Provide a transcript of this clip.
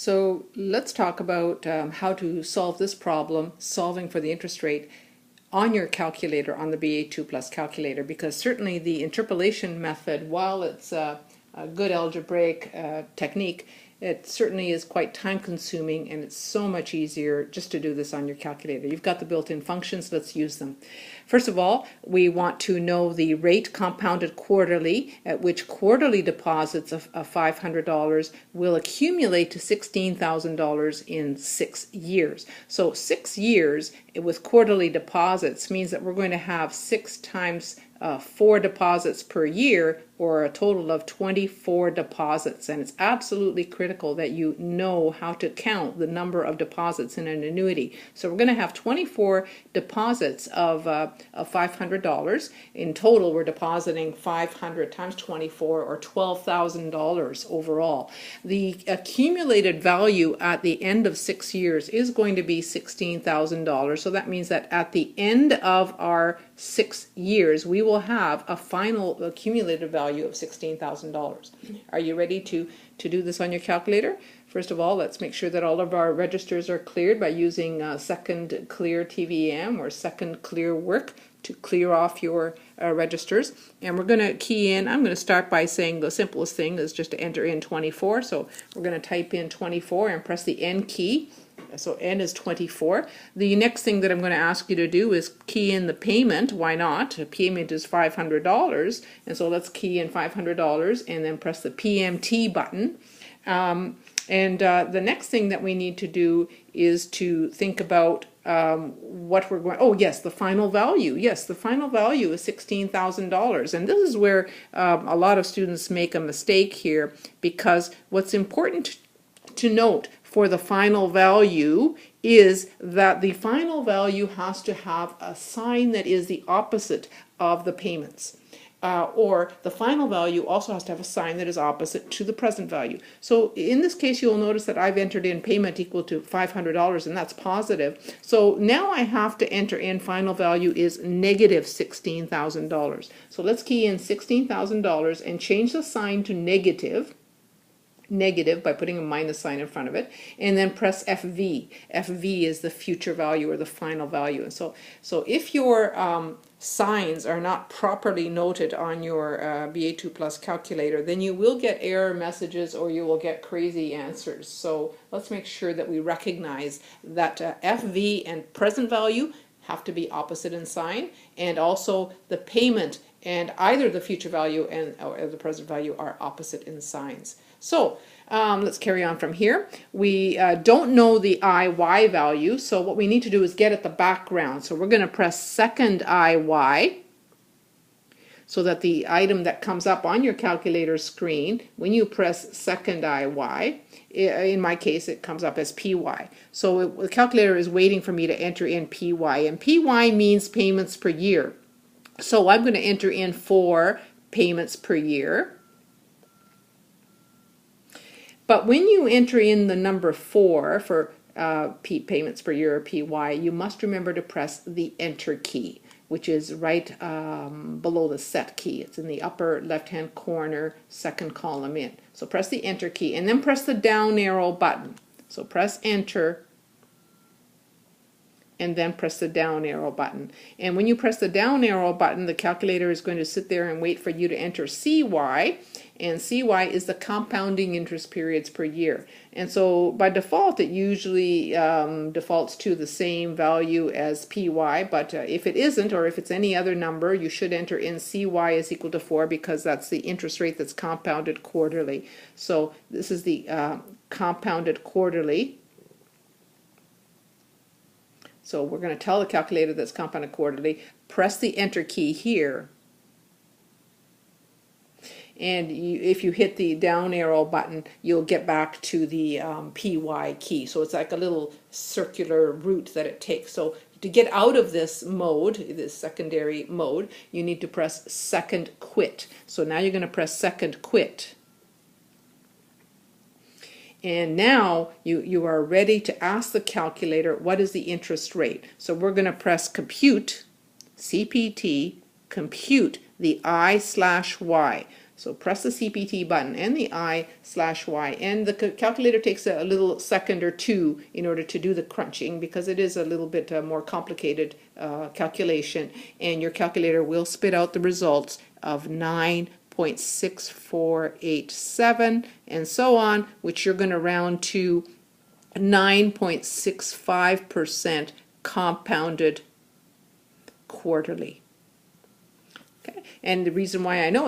So let's talk about how to solve this problem, solving for the interest rate on your calculator, on the BA2 Plus calculator, because certainly the interpolation method, while it's a good algebraic technique, it certainly is quite time consuming, and it's so much easier just to do this on your calculator. You've got the built-in functions, let's use them. First of all, we want to know the rate compounded quarterly at which quarterly deposits of $500 will accumulate to $16,000 in 6 years. So 6 years with quarterly deposits means that we're going to have 6 times 4 deposits per year, or a total of 24 deposits. And it's absolutely critical that you know how to count the number of deposits in an annuity. So we're going to have 24 deposits of $500. In total, we're depositing 500 times 24, or $12,000 overall. The accumulated value at the end of 6 years is going to be $16,000. So that means that at the end of our 6 years, we will have a final accumulated value of $16,000. Are you ready to do this on your calculator? First of all, let's make sure that all of our registers are cleared by using second clear TVM or second clear work to clear off your registers. And we're going to key in. I'm going to start by saying the simplest thing is just to enter in 24. So we're going to type in 24 and press the N key. So N is 24. The next thing that I'm going to ask you to do is key in the payment. Why not? The payment is $500. And so let's key in $500 and then press the PMT button. The next thing that we need to do is to think about what we're going, oh yes, the final value. Yes, the final value is $16,000. And this is where a lot of students make a mistake here, because what's important to note for the final value is that the final value has to have a sign that is the opposite of the payments. Or the final value also has to have a sign that is opposite to the present value. So in this case, you'll notice that I've entered in payment equal to $500, and that's positive. So now I have to enter in final value is negative $16,000. So let's key in $16,000 and change the sign to negative by putting a minus sign in front of it, and then press FV. FV is the future value or the final value. And so if your signs are not properly noted on your BA2 Plus calculator, then you will get error messages or you will get crazy answers. So let's make sure that we recognize that FV and present value have to be opposite in sign, and also the payment and either the future value or the present value are opposite in signs. So let's carry on from here. We don't know the IY value, so what we need to do is get at the background. So we're going to press second IY, so that the item that comes up on your calculator screen, when you press second IY, in my case it comes up as PY. So the calculator is waiting for me to enter in PY, and PY means payments per year. So I'm going to enter in 4 payments per year. But when you enter in the number 4 for payments per year or PY, you must remember to press the Enter key, which is right below the Set key. It's in the upper left-hand corner, second column in. So press the Enter key and then press the down arrow button. So press Enter and then press the down arrow button. And when you press the down arrow button, the calculator is going to sit there and wait for you to enter CY, and CY is the compounding interest periods per year. And so by default, it usually defaults to the same value as PY, but if it isn't, or if it's any other number, you should enter in CY is equal to 4, because that's the interest rate that's compounded quarterly. So this is the compounded quarterly. So we're going to tell the calculator that's compounded quarterly, press the Enter key here. And if you hit the down arrow button, you'll get back to the PY key. So it's like a little circular route that it takes. So to get out of this mode, this secondary mode, you need to press second quit. So now you're going to press second quit. And now you are ready to ask the calculator what is the interest rate. So we're going to press compute, CPT, compute the I/Y. So press the CPT button and the I/Y, and the calculator takes a little second or two in order to do the crunching because it is a little bit more complicated calculation, and your calculator will spit out the results of 9.6487 and so on, which you're going to round to 9.65% compounded quarterly. Okay? And the reason why I know